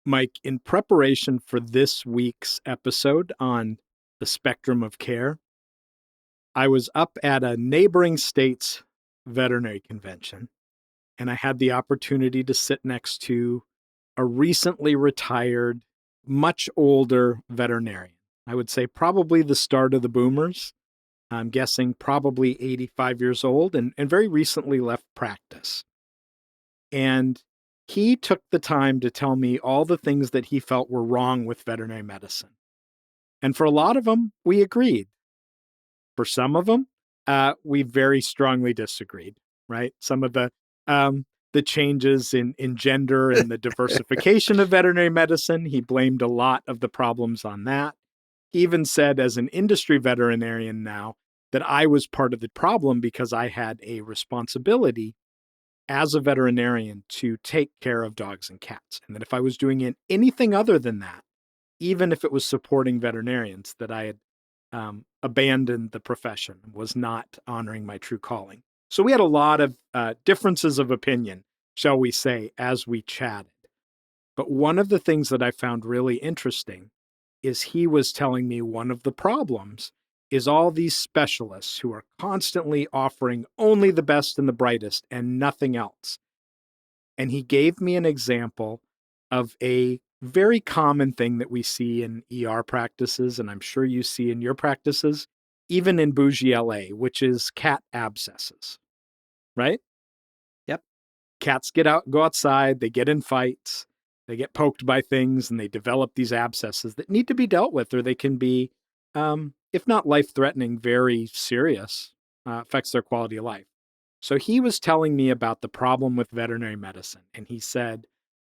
Mike, in preparation for this week's episode on the spectrum of care, I was up at a neighboring state's veterinary convention, and I had the opportunity to sit next to a recently retired, much older veterinarian. I would say probably the start of the boomers. I'm guessing probably 85 years old and very recently left practice. And he took the time to tell me all the things that he felt were wrong with veterinary medicine. And for a lot of them, we agreed. For some of them, we very strongly disagreed, right? Some of the changes in gender and the diversification of veterinary medicine, he blamed a lot of the problems on that. He even said, as an industry veterinarian now, that I was part of the problem because I had a responsibility as a veterinarian to take care of dogs and cats. And that if I was doing anything other than that, even if it was supporting veterinarians, that I had abandoned the profession, was not honoring my true calling. So we had a lot of differences of opinion, shall we say, as we chatted. But one of the things that I found really interesting is he was telling me one of the problems is all these specialists who are constantly offering only the best and the brightest and nothing else. And he gave me an example of a very common thing that we see in ER practices, and I'm sure you see in your practices, even in bougie LA, which is cat abscesses, right? Yep. Cats go outside, they get in fights, they get poked by things, and they develop these abscesses that need to be dealt with, or they can be, if not life-threatening, very serious, affects their quality of life. So he was telling me about the problem with veterinary medicine, and he said,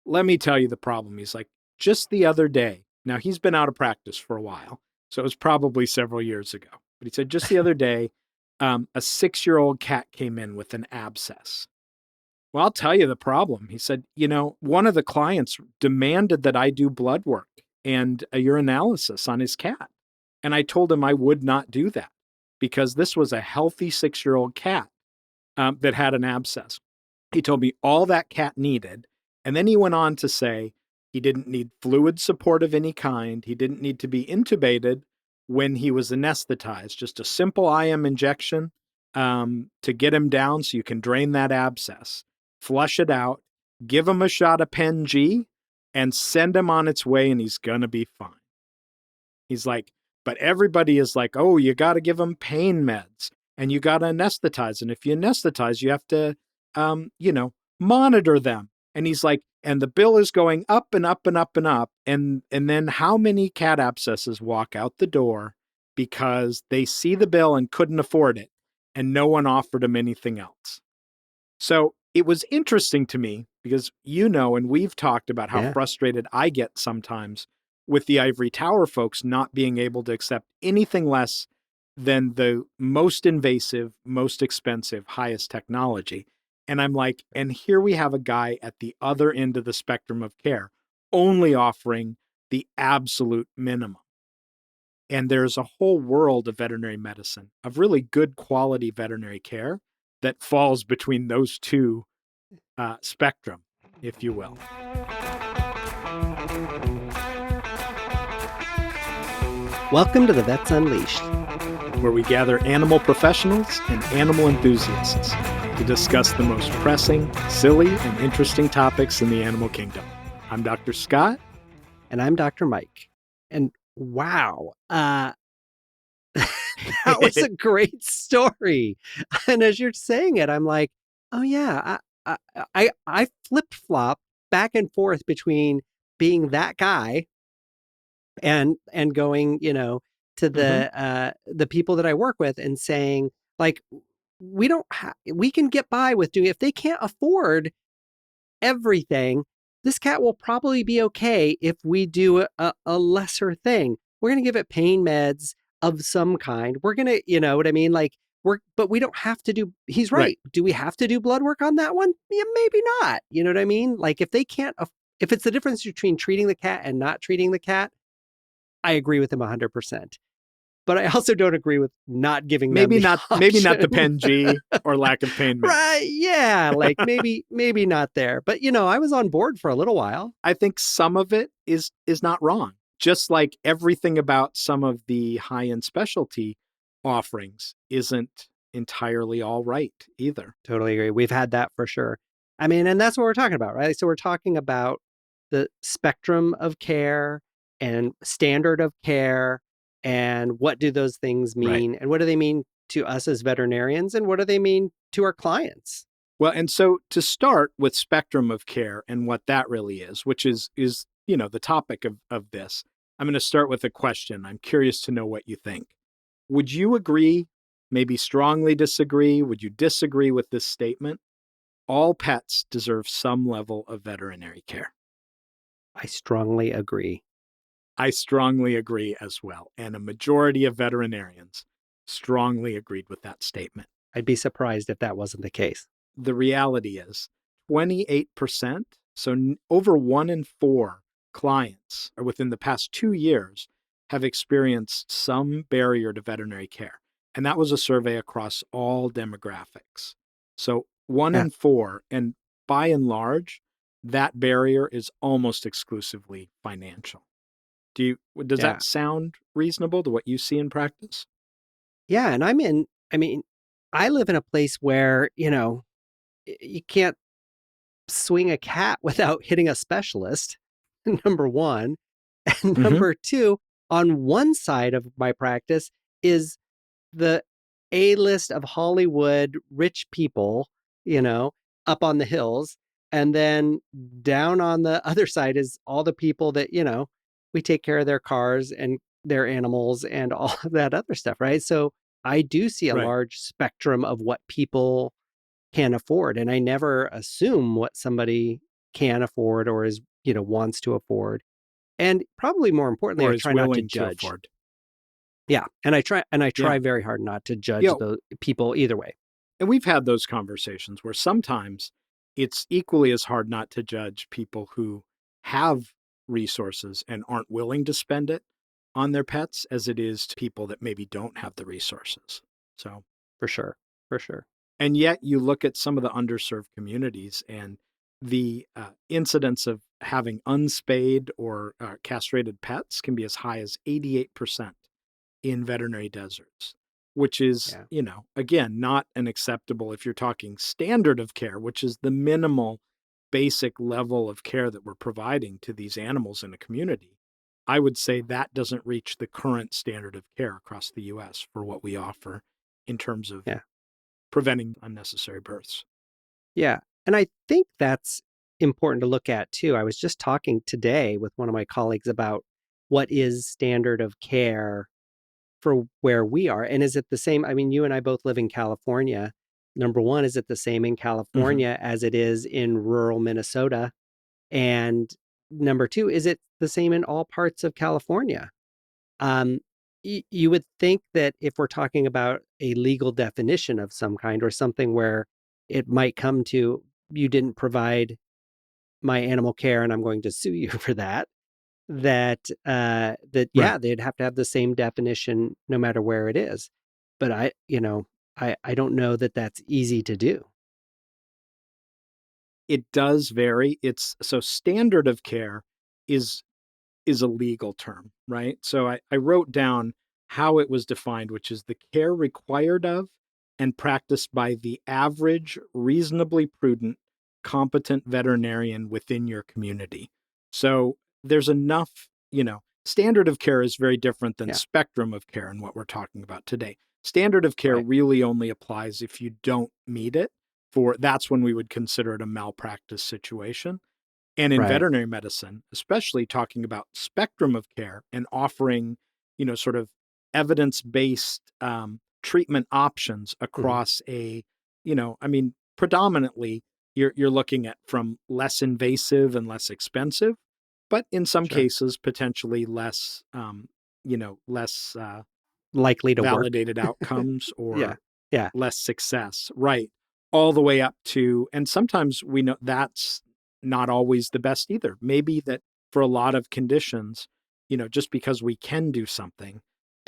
let me tell you the problem. He's like, just the other day, now he's been out of practice for a while, so it was probably several years ago, but he said, just the other day, a 6-year-old cat came in with an abscess. Well, I'll tell you the problem. He said, one of the clients demanded that I do blood work and a urinalysis on his cat. And I told him I would not do that because this was a healthy 6-year-old cat that had an abscess. He told me all that cat needed. And then he went on to say he didn't need fluid support of any kind. He didn't need to be intubated when he was anesthetized, just a simple IM injection to get him down so you can drain that abscess, flush it out, give him a shot of Pen G, and send him on its way, and he's going to be fine. He's like, but everybody is like, oh, you got to give him pain meds and you got to anesthetize. And if you anesthetize, you have to, monitor them. And he's like, and the bill is going up and up and up and up. And then how many cat abscesses walk out the door because they see the bill and couldn't afford it and no one offered them anything else? So it was interesting to me because, and we've talked about how Yeah. frustrated I get sometimes with the ivory tower folks not being able to accept anything less than the most invasive, most expensive, highest technology. And I'm like, and here we have a guy at the other end of the spectrum of care, only offering the absolute minimum. And there's a whole world of veterinary medicine, of really good quality veterinary care that falls between those two spectrum, if you will. Welcome to the Vets Unleashed, where we gather animal professionals and animal enthusiasts to discuss the most pressing, silly, and interesting topics in the animal kingdom. I'm Dr. Scott. And I'm Dr. Mike. And wow, that was a great story. And as you're saying it, I'm like, oh yeah, I flip-flop back and forth between being that guy and going, to the people that I work with and saying, like, we can get by with doing, if they can't afford everything, this cat will probably be okay if we do a lesser thing. We're going to give it pain meds of some kind. We're going to, you know what I mean? Like, but we don't have to do, he's right. Do we have to do blood work on that one? Yeah, maybe not. You know what I mean? Like, if they can't, if it's the difference between treating the cat and not treating the cat, I agree with him 100%. but I also don't agree with not giving them Maybe the not, maybe not the option. pen G or lack of pain meds. Right. Yeah. Like maybe not there. But I was on board for a little while. I think some of it is not wrong. Just like everything about some of the high-end specialty offerings isn't entirely all right either. Totally agree. We've had that for sure. I mean, and that's what we're talking about, right? So we're talking about the spectrum of care and standard of care, and what do those things Right. mean, and what do they mean to us as veterinarians, and what do they mean to our clients? Well, and so to start with spectrum of care and what that really is, which is the topic of this, I'm going to start with a question. I'm curious to know what you think. Would you agree, maybe strongly disagree? Would you disagree with this statement? All pets deserve some level of veterinary care. I strongly agree. I strongly agree as well. And a majority of veterinarians strongly agreed with that statement. I'd be surprised if that wasn't the case. The reality is 28%, so over 1 in 4 clients or within the past 2 years have experienced some barrier to veterinary care. And that was a survey across all demographics. So one Yeah. in four, and by and large, that barrier is almost exclusively financial. Does Yeah. that sound reasonable to what you see in practice? Yeah. And I live in a place where, you can't swing a cat without hitting a specialist, number one. And Mm-hmm. number two, on one side of my practice is the A-list of Hollywood rich people, up on the hills. And then down on the other side is all the people that, we take care of their cars and their animals and all of that other stuff, right? So I do see a Right. large spectrum of what people can afford. And I never assume what somebody can afford or wants to afford. And probably more importantly, Or I is try not to willing to judge. afford. Yeah. And I Yeah. try very hard not to judge Yeah. the people either way. And we've had those conversations where sometimes it's equally as hard not to judge people who have resources and aren't willing to spend it on their pets as it is to people that maybe don't have the resources. So, For sure. For sure. and yet you look at some of the underserved communities and the incidence of having unspayed or castrated pets can be as high as 88% in veterinary deserts, which is, Yeah. again, not an acceptable if you're talking standard of care, which is the minimal basic level of care that we're providing to these animals in a community. I would say that doesn't reach the current standard of care across the US for what we offer in terms of Yeah. preventing unnecessary births. Yeah. And I think that's important to look at too. I was just talking today with one of my colleagues about what is standard of care for where we are. And is it the same? I mean, you and I both live in California. Number one, is it the same in Mhm. California as it is in rural Minnesota? And number two, is it the same in all parts of California? Um, you would think that if we're talking about a legal definition of some kind or something where it might come to you didn't provide my animal care and I'm going to sue you for that, Right. yeah, they'd have to have the same definition no matter where it is. But I don't know that that's easy to do. It does vary. It's so standard of care is is a legal term, right? So I wrote down how it was defined, which is the care required of and practiced by the average, reasonably prudent, competent veterinarian within your community. So there's enough, standard of care is very different than Yeah. spectrum of care and what we're talking about today. Standard of care Right. really only applies if you don't meet it. For that's when we would consider it a malpractice situation. And in Right. veterinary medicine, especially talking about spectrum of care and offering, sort of evidence-based treatment options Hmm. across predominantly you're looking at from less invasive and less expensive, but in some Sure. cases potentially less, less Likely to work. validated outcomes Yeah. or Yeah. less success, right? All the way up to, and sometimes we know that's not always the best either. Maybe that for a lot of conditions, just because we can do something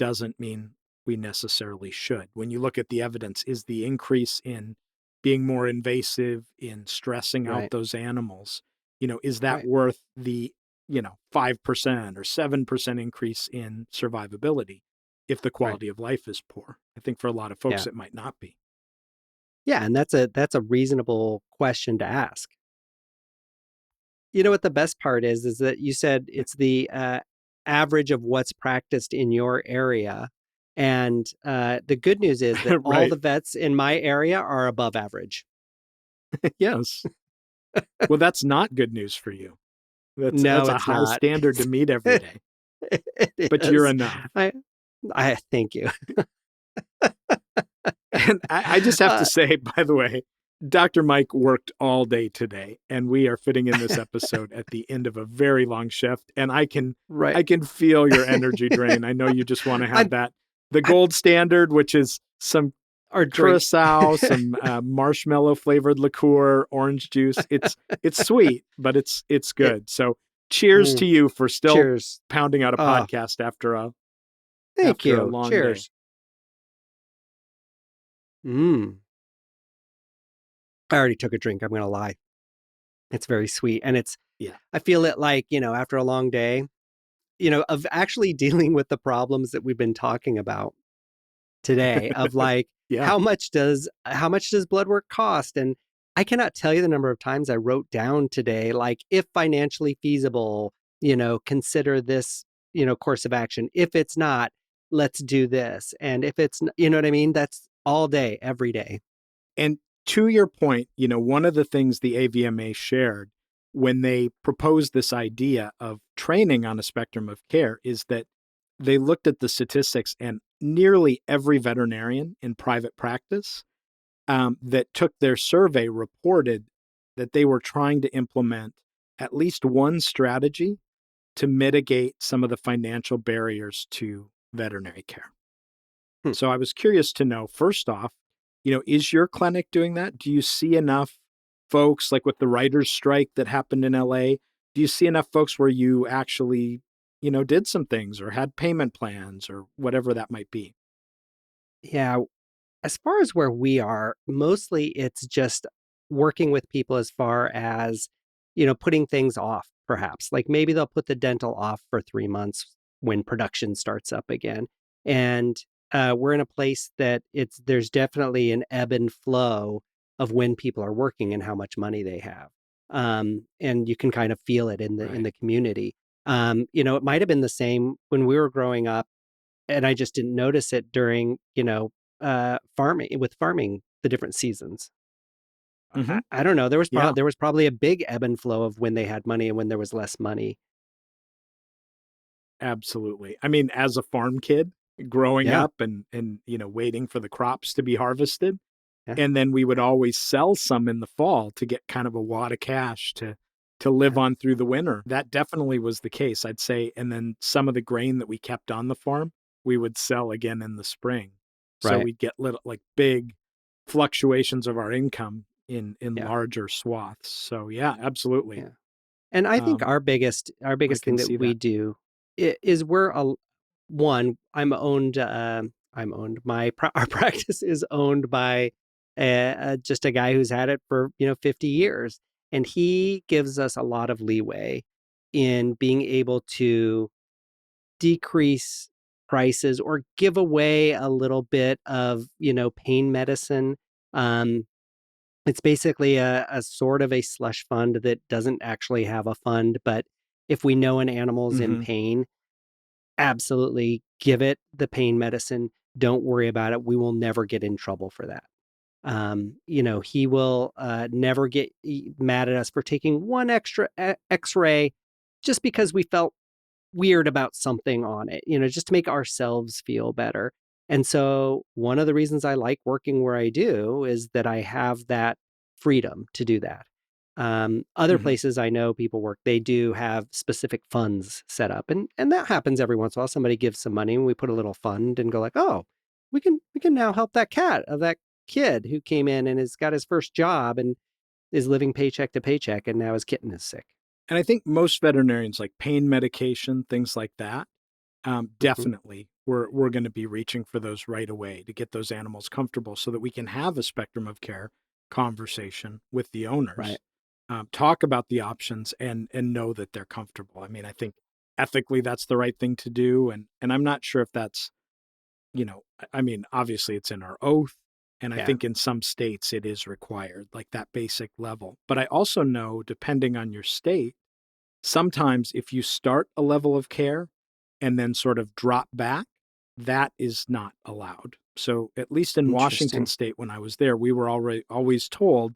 doesn't mean we necessarily should. When you look at the evidence, is the increase in being more invasive, in stressing out Right. those animals, is that Right. worth the, 5% or 7% increase in survivability if the Right. quality of life is poor? I think for a lot of folks, Yeah. it might not be. Yeah, and that's a reasonable question to ask. You know what the best part is that you said it's the average of what's practiced in your area. And the good news is that all Right. the vets in my area are above average. Yes. Well, that's not good news for you. That's No, a it's high not. standard to meet every day, It but you're is. enough. I I thank you. And I just have to Uh, say, by the way, Dr. Mike worked all day today, and we are fitting in this episode at the end of a very long shift. And I can right. I can feel your energy drain. I know you just want to have I'm that the I'm gold standard, which is some our drink. curacao, some marshmallow flavored liqueur, orange juice. It's sweet, but it's It, good. So cheers mm, to you for still cheers. pounding out a Oh, podcast after a thank after a you. long day. Cheers. Mm. I already took a drink. I'm going to lie. It's very sweet. And Yeah. I feel it like, after a long day, of actually dealing with the problems that we've been talking about today of like, Yeah. how much does blood work cost? And I cannot tell you the number of times I wrote down today, like, if financially feasible, consider this, course of action. If it's not, let's do this. And if it's, you know what I mean? That's all day, every day. And to your point, one of the things the AVMA shared when they proposed this idea of training on a spectrum of care is that they looked at the statistics, and nearly every veterinarian in private practice that took their survey reported that they were trying to implement at least one strategy to mitigate some of the financial barriers to veterinary care. Hmm. So I was curious to know, first off, is your clinic doing that? Do you see enough folks, like with the writers' strike that happened in LA? Do you see enough folks where you actually, did some things or had payment plans or whatever that might be? Yeah. As far as where we are, mostly it's just working with people as far as, putting things off, perhaps. Like maybe they'll put the dental off for 3 months when production starts up again. And we're in a place that there's definitely an ebb and flow of when people are working and how much money they have. And you can kind of feel it in Right. the community. It might have been the same when we were growing up and I just didn't notice it during, farming the different seasons. Hmm. I don't know. Yeah, There was probably a big ebb and flow of when they had money and when there was less money. absolutely. I mean, as a farm kid growing Yeah, up and waiting for the crops to be harvested, yeah, and then we would always sell some in the fall to get kind of a wad of cash to live yeah, on through the winter. That definitely was the case, I'd say. And then some of the grain that we kept on the farm, we would sell again in the spring. So right, we'd get little like big fluctuations of our income in yeah, larger swaths. So yeah, absolutely. yeah. And I think Um, our I biggest thing can that see we that. do is we're a one. I'm owned. Our practice is owned by just a guy who's had it for 50 years, and he gives us a lot of leeway in being able to decrease prices or give away a little bit of pain medicine. Um, it's basically a sort of a slush fund that doesn't actually have a fund, but if we know an animal's in Hmm. pain, absolutely give it the pain medicine. Don't worry about it. We will never get in trouble for that. He will never get mad at us for taking one extra x-ray just because we felt weird about something on it, just to make ourselves feel better. And so one of the reasons I like working where I do is that I have that freedom to do that. Other Hmm. places I know people work, they do have specific funds set up, and that happens every once in a while. Somebody gives some money, and we put a little fund and go like, oh, we can now help that kid who came in and has got his first job and is living paycheck to paycheck, and now his kitten is sick. And I think most veterinarians like pain medication, things like that. Mhm. definitely we're going to be reaching for those right away to get those animals comfortable so that we can have a spectrum of care conversation with the owners, Right. talk about the options and know that they're comfortable. I mean, I think ethically that's the right thing to do, and I'm not sure if that's, I mean, obviously it's in our oath, and I Yeah. think in some states it is required, like that basic level. But I also know, depending on your state, sometimes if you start a level of care and then sort of drop back, that is not allowed. So at least in Washington Interesting. state, when I was there, we were already always told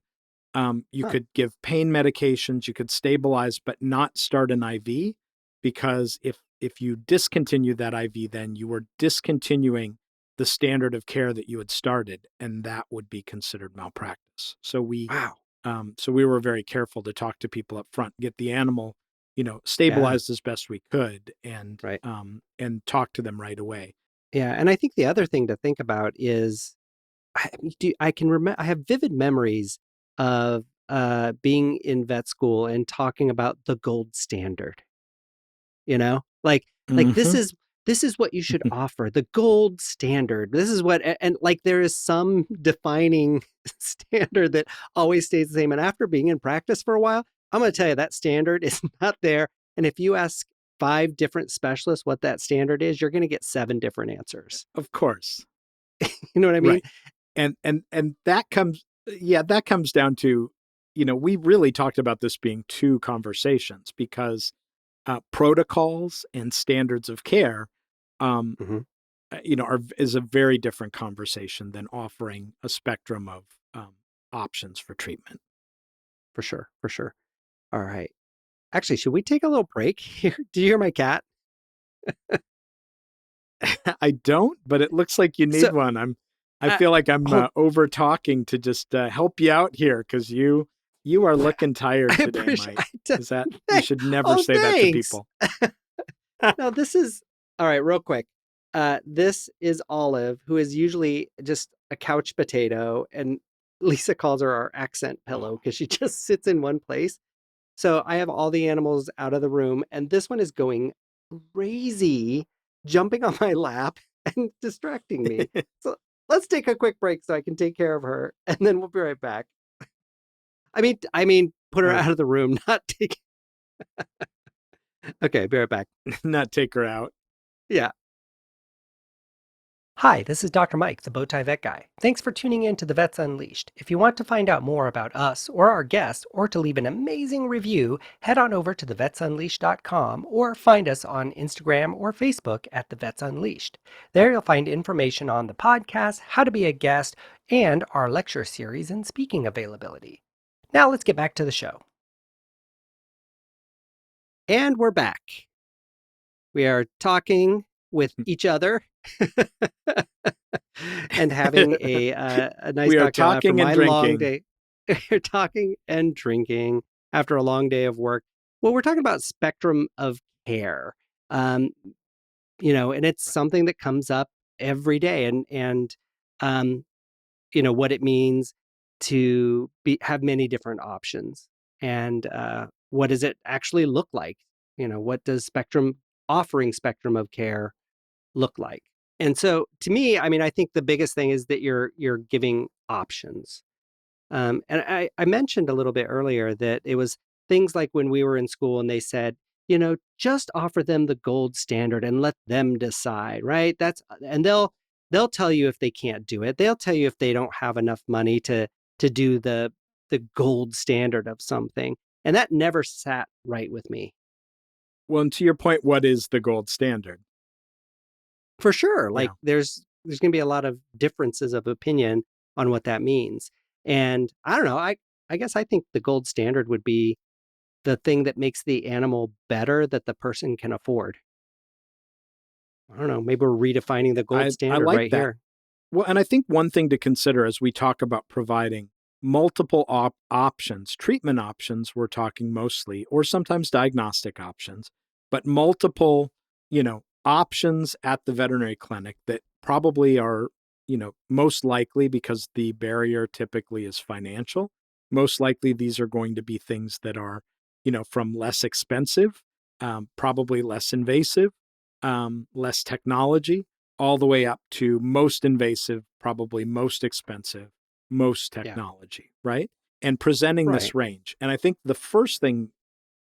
you Huh. could give pain medications, you could stabilize, but not start an IV, because if you discontinue that IV, then you were discontinuing the standard of care that you had started, and that would be considered malpractice. Wow. So we were very careful to talk to people up front, get the animal, Yeah. stabilized as best we could, Right. and talk to them right away. Yeah. And I think the other thing to think about is I can remember, I have vivid memories of being in vet school and talking about the gold standard, you know? Like Mm-hmm. this is what you should offer, the gold standard. This is what and like there is some defining standard that always stays the same. And after being in practice for a while, I'm going to tell you that standard is not there. And if you ask 5 different specialists what that standard is, you're going to get 7 different answers. Of course. You know what I mean? Right. And that comes, yeah, that comes down to, we really talked about this being two conversations, because protocols and standards of care, um, Hmm. is a very different conversation than offering a spectrum of options for treatment. For sure. For sure. All right. Actually, should we take a little break here? Do you hear my cat? I don't, but it looks like you need So, one. I uh, feel like I'm hold. over talking to just help you out here, because you are looking tired I today, appreciate. Mike. Is that, you Thank, should never oh, say that to thanks. people. No, this is all right. Real quick. This is Olive, who is usually just a couch potato, and Lisa calls her our accent pillow Oh. because she just sits in one place. So I have all the animals out of the room, and this one is going crazy, jumping on my lap and distracting me. So let's take a quick break so I can take care of her, and then we'll be right back. I mean, put her All out right. of the room, not take. Okay, be right back. Not take her out. Yeah. Hi, this is Dr. Mike, the Bowtie Vet Guy. Thanks for tuning in to The Vets Unleashed. If you want to find out more about us or our guests, or to leave an amazing review, head on over to thevetsunleashed.com or find us on Instagram or Facebook at The Vets Unleashed. There you'll find information on the podcast, how to be a guest, and our lecture series and speaking availability. Now let's get back to the show. And we're back. We are talking with each other and having a nice We are cocktail after talking and my long drinking. day. We're talking and drinking after a long day of work. Well, we're talking about spectrum of care, um, and it's something that comes up every day, and um, what it means to have many different options, and what does it actually look like? What does offering spectrum of care look like? And so to me, I mean, I think the biggest thing is that you're giving options. And I mentioned a little bit earlier that it was things like when we were in school and they said, just offer them the gold standard and let them decide, right? And they'll tell you if they can't do it. They'll tell you if they don't have enough money to do the gold standard of something. And that never sat right with me. Well, and to your point, what is the gold standard? For sure. Like Yeah. there's going to be a lot of differences of opinion on what that means. And I don't know, I guess I think the gold standard would be the thing that makes the animal better that the person can afford. I don't know, maybe we're redefining the gold I standard like right that. here. Well, and I think one thing to consider as we talk about providing multiple options, treatment options, we're talking mostly, or sometimes diagnostic options, but multiple, options at the veterinary clinic that probably are, most likely, because the barrier typically is financial. Most likely these are going to be things that are, from less expensive, probably less invasive, less technology, all the way up to most invasive, probably most expensive, most Yeah. technology, right? And presenting this Right. range. And I think the first thing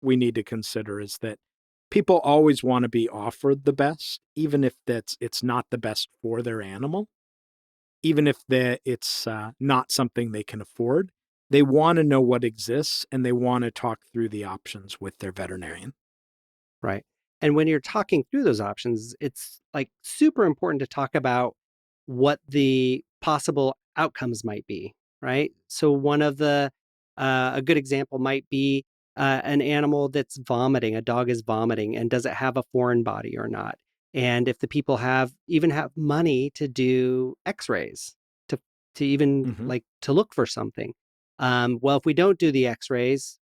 we need to consider is that people always want to be offered the best, even if it's not the best for their animal, even if it's not something they can afford. They want to know what exists and they want to talk through the options with their veterinarian. Right. And when you're talking through those options, it's like super important to talk about what the possible outcomes might be, right? So one of a good example might be an animal that's vomiting, a dog is vomiting, and does it have a foreign body or not? And if the people have money to do X-rays to even Mm-hmm. like to look for something. Well, if we don't do the X-rays,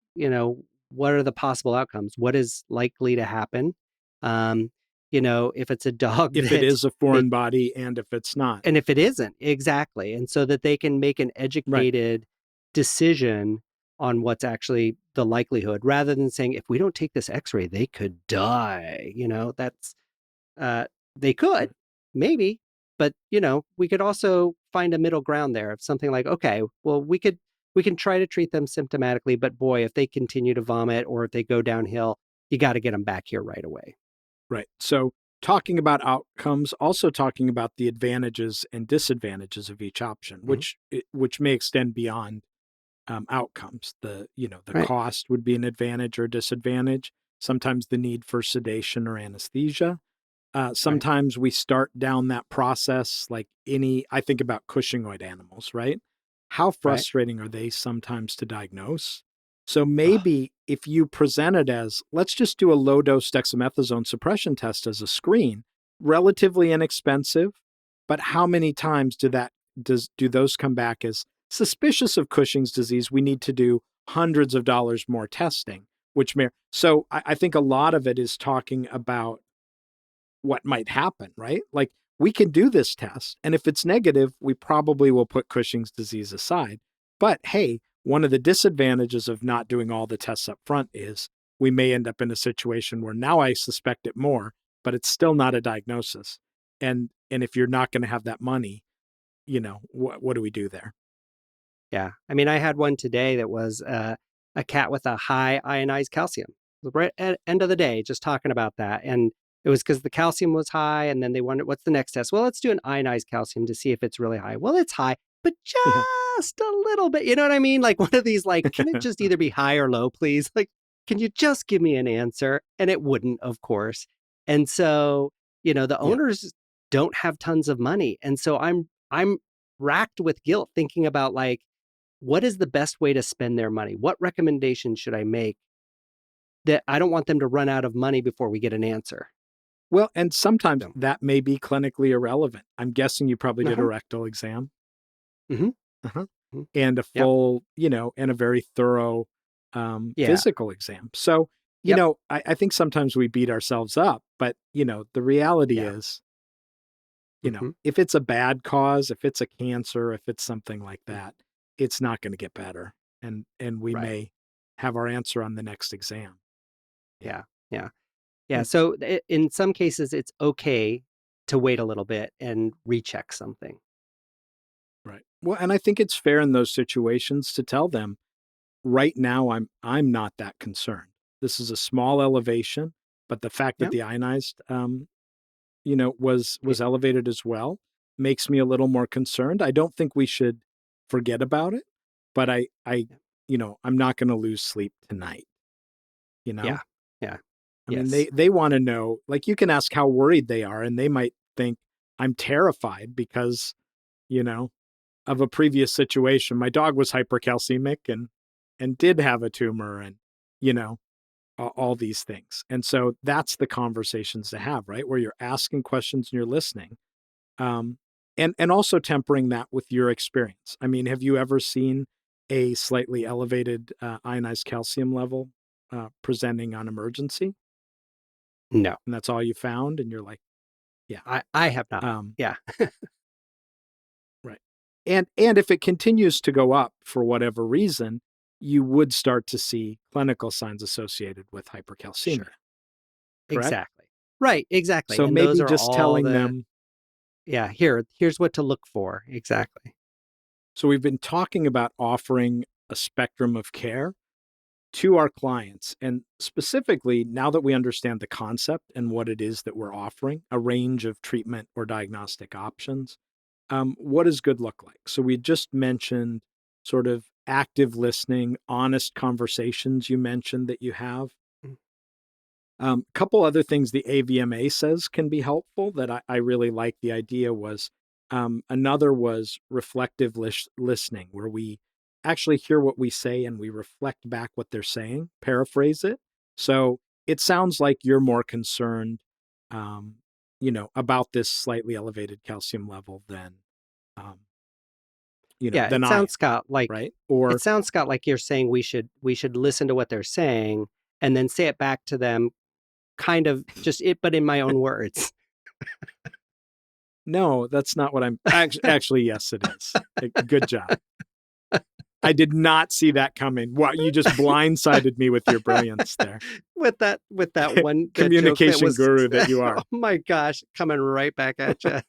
what are the possible outcomes? What is likely to happen? Um, if it's a dog If it that is a that foreign body and if it's not. and if it isn't, exactly. And so that they can make an Right. educated decision on what's actually the likelihood rather than saying if we don't take this x-ray they could die. That's uh they could Right. maybe, but we could also find a middle ground there of something like, okay, well, we can try to treat them symptomatically, but boy, if they continue to vomit or if they go downhill, you got to get them back here right away. Right. So talking about outcomes, also talking about the advantages and disadvantages of each option, Mhm. which may extend beyond outcomes. The Right. cost would be an advantage or disadvantage. Sometimes the need for sedation or anesthesia. Right. Sometimes we start down that process like I think about Cushingoid animals, right? How Right. frustrating are they sometimes to diagnose? So Oh, maybe if you present it as, let's just do a low dose dexamethasone suppression test as a screen, relatively inexpensive, but how many times do those come back as suspicious of Cushing's disease? We need to do hundreds of dollars more testing, so I think a lot of it is talking about what might happen, right? Like we can do this test. And if it's negative, we probably will put Cushing's disease aside. But hey, one of the disadvantages of not doing all the tests up front is we may end up in a situation where now I suspect it more, but it's still not a diagnosis. And if you're not going to have that money, what do we do there? yeah. I mean, I had one today that was a cat with a high ionized calcium. Right at end of the day, just talking about that. And it was because the calcium was high. And then they wondered, what's the next test? Well, let's do an ionized calcium to see if it's really high. Well, it's high, but Yeah. just a little bit. You know what I mean? Like one of these, like, can it just either be high or low, please? Like, can you just give me an answer? And it wouldn't, of course. And so, the Yeah. owners don't have tons of money. And so I'm racked with guilt thinking about like, what is the best way to spend their money? What recommendations should I make that I don't want them to run out of money before we get an answer? Well, and sometimes So, that may be clinically irrelevant. I'm guessing you probably did a uh-huh. rectal exam. Mm-hmm. Uh-huh. Mm-hmm. And a Yep. full, and a very thorough Yeah. physical exam. So, Yep. I think sometimes we beat ourselves up, but, the reality Yeah. is, Mm-hmm. if it's a bad cause, if it's a cancer, if it's something like Mm-hmm. that, it's not going to get better. And we Right. may have our answer on the next exam. Yeah. Yeah. Yeah. Yeah. Hmm. So in some cases, it's okay to wait a little bit and recheck something. Right. Well, and I think it's fair in those situations to tell them right now I'm not that concerned. This is a small elevation, but the fact that Yep. the ionized was It, elevated as well makes me a little more concerned. I don't think we should forget about it, but I'm not going to lose sleep tonight, you know? yeah. Yeah. I mean, Yes. they want to know, like you can ask how worried they are and they might think I'm terrified because, you know, of a previous situation. My dog was hypercalcemic and did have a tumor and, you know, all these things. And so that's the conversations to have, right? Where you're asking questions and you're listening. Um, and also tempering that with your experience. I mean, have you ever seen a slightly elevated ionized calcium level presenting on emergency, No, and that's all you found? And you're like, yeah, I have not. um, Yeah. right. And if it continues to go up for whatever reason, you would start to see clinical signs associated with hypercalcemia. Sure. Correct? Exactly. Right, exactly. So And those maybe are just all telling the, them, yeah, here's what to look for. Exactly. so we've been talking about offering a spectrum of care to our clients. And specifically, now that we understand the concept and what it is that we're offering, a range of treatment or diagnostic options, what does good look like? So we just mentioned sort of active listening, honest conversations you mentioned that you have. Mm. A couple other things the AVMA says can be helpful that I really like the idea was another was reflective listening, where we actually hear what we say and we reflect back what they're saying, paraphrase it. So it sounds like you're more concerned, um, about this slightly elevated calcium level um, Yeah, than I am, right? Or it sounds, Scott, like you're saying we should listen to what they're saying and then say it back to them, kind of just it, but in my own words. no, that's not what I'm actually. Yes, it is. Good job. I did not see that coming. Wow, you just blindsided me with your brilliance there. With that joke that Communication was, guru that you oh are. my gosh, coming right back at you.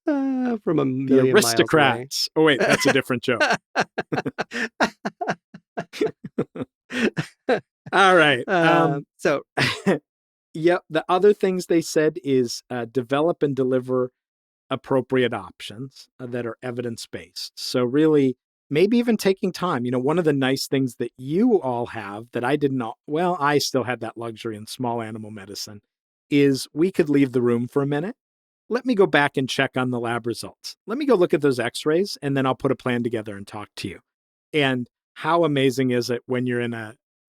From a The million miles away. aristocrats. Oh, wait, that's a different joke. All right. So Yep. The other things they said is develop and deliver appropriate options that are evidence based. So, really, maybe even taking time. One of the nice things that you all have that I did not, well, I still had that luxury in small animal medicine, is we could leave the room for a minute. Let me go back and check on the lab results. Let me go look at those x rays, and then I'll put a plan together and talk to you. And how amazing is it when you're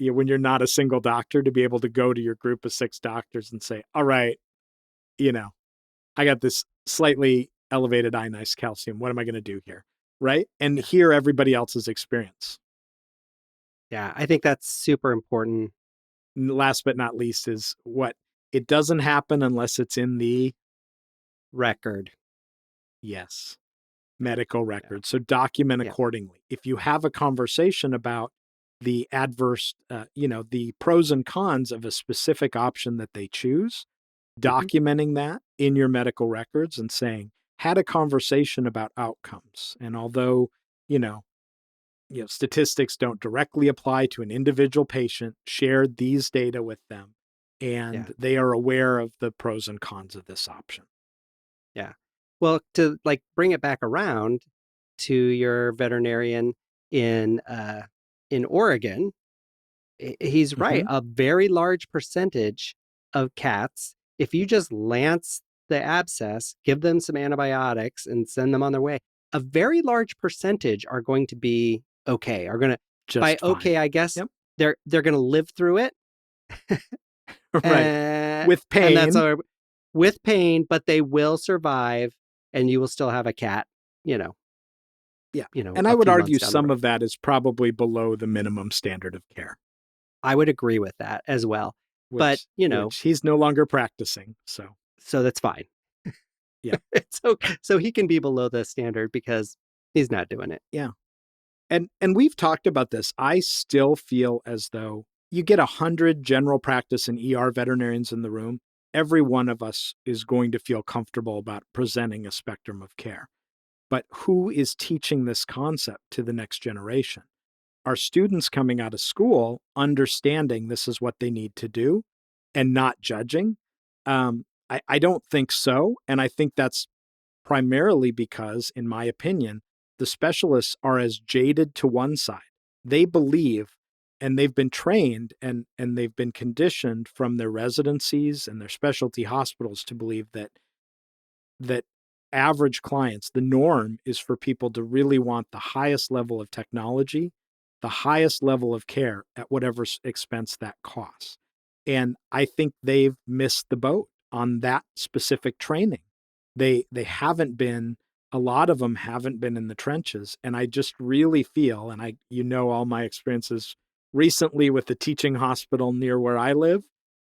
when you're not a single doctor to be able to go to your group of 6 doctors and say, all right, you know, I got this slightly elevated ionized calcium. What am I going to do here? Right. And yeah, hear everybody else's experience. yeah, I think that's super important. And last but not least is what it doesn't happen unless it's in the Record. yes, medical Yeah, record. So document yeah. accordingly. If you have a conversation about the adverse, the pros and cons of a specific option that they choose, Hmm. documenting that in your medical records and saying, had a conversation about outcomes. And although, you know, statistics don't directly apply to an individual patient, shared these data with them, Yeah, and they are aware of the pros and cons of this option. yeah. Well, to like bring it back around to your veterinarian in Oregon, he's right. Mm-hmm. A very large percentage of cats, if you just lance the abscess, give them some antibiotics, and send them on their way, a very large percentage are going to be okay. Are going to, by Just fine. okay, I guess Yep. they're going to live through it, Right. With and that's pain. our with pain, but they will survive, and you will still have a cat. You know, Yeah. And I a would few months argue down the some road. of that is probably below the minimum standard of care, I would agree with that as well. But which he's no longer practicing. So so that's fine. yeah. It's okay. So he can be below the standard because he's not doing it. Yeah. And we've talked about this. I still feel as though you get 100 general practice and ER veterinarians in the room. Every one of us is going to feel comfortable about presenting a spectrum of care. But who is teaching this concept to the next generation? Are students coming out of school understanding this is what they need to do and not judging? I don't think so. And I think that's primarily because, in my opinion, the specialists are as jaded to one side. They believe and they've been trained and they've been conditioned from their residencies and their specialty hospitals to believe that average clients, the norm is for people to really want the highest level of technology, the highest level of care at whatever expense that costs. And I think they've missed the boat on that specific training. They haven't been, a lot of them haven't been in the trenches. And I just really feel, and all my experiences recently with the teaching hospital near where I live,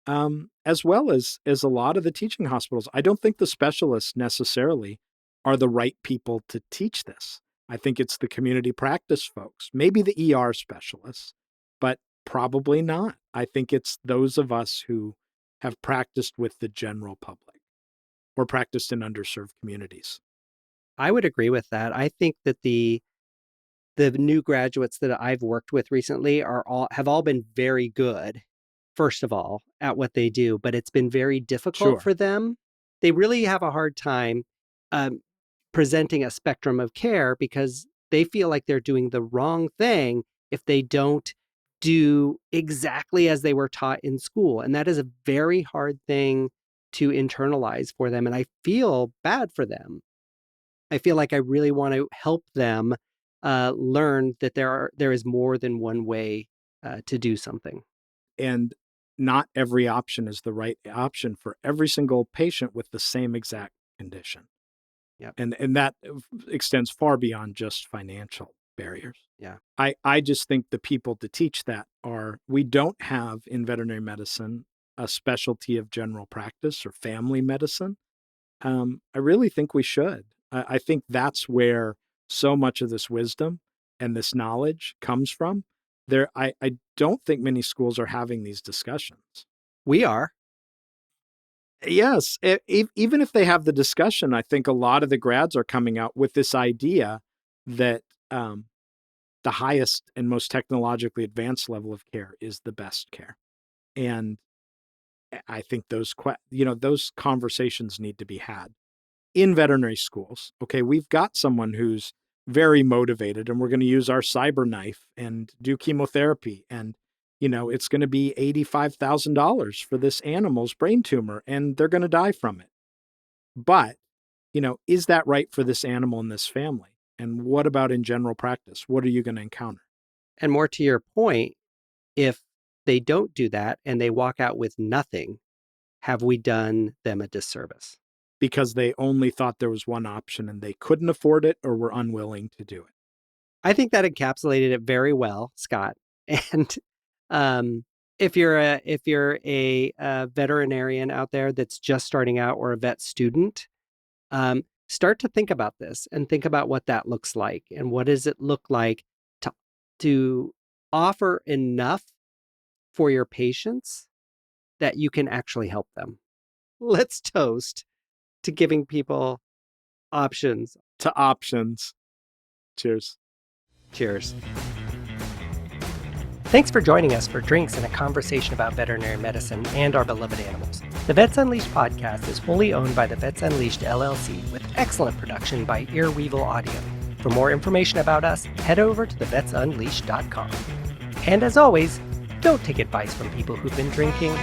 as well as a lot of the teaching hospitals. I don't think the specialists necessarily are the right people to teach this. I think it's the community practice folks, maybe the ER specialists, but probably not. I think it's those of us who have practiced with the general public or practiced in underserved communities. I would agree with that. I think that the new graduates that I've worked with recently have all been very good, first of all, at what they do, but it's been very difficult Sure. for them. They really have a hard time presenting a spectrum of care because they feel like they're doing the wrong thing if they don't do exactly as they were taught in school. And that is a very hard thing to internalize for them. And I feel bad for them. I feel like I really want to help them learn that there is more than one way to do something. And not every option is the right option for every single patient with the same exact condition. Yep. And that extends far beyond just financial barriers. Yeah. I just think the people to teach that we don't have in veterinary medicine a specialty of general practice or family medicine. I really think we should. I think that's where so much of this wisdom and this knowledge comes from. I don't think many schools are having these discussions. We are. Yes. Even if they have the discussion, I think a lot of the grads are coming out with this idea that the highest and most technologically advanced level of care is the best care. And I think those conversations need to be had in veterinary schools. Okay, we've got someone who's very motivated and we're going to use our cyber knife and do chemotherapy. And, it's going to be $85,000 for this animal's brain tumor and they're going to die from it. But, is that right for this animal and this family? And what about in general practice? What are you going to encounter? And more to your point, if they don't do that and they walk out with nothing, have we done them a disservice? Because they only thought there was one option and they couldn't afford it or were unwilling to do it. I think that encapsulated it very well, Scott. And if you're a veterinarian out there that's just starting out or a vet student, start to think about this and think about what that looks like and what does it look like to offer enough for your patients that you can actually help them. Let's toast to giving people options. To options. Cheers. Cheers. Thanks for joining us for drinks and a conversation about veterinary medicine and our beloved animals. The Vets Unleashed podcast is wholly owned by the Vets Unleashed LLC with excellent production by Earweevil Audio. For more information about us, head over to thevetsunleashed.com. And as always, don't take advice from people who've been drinking.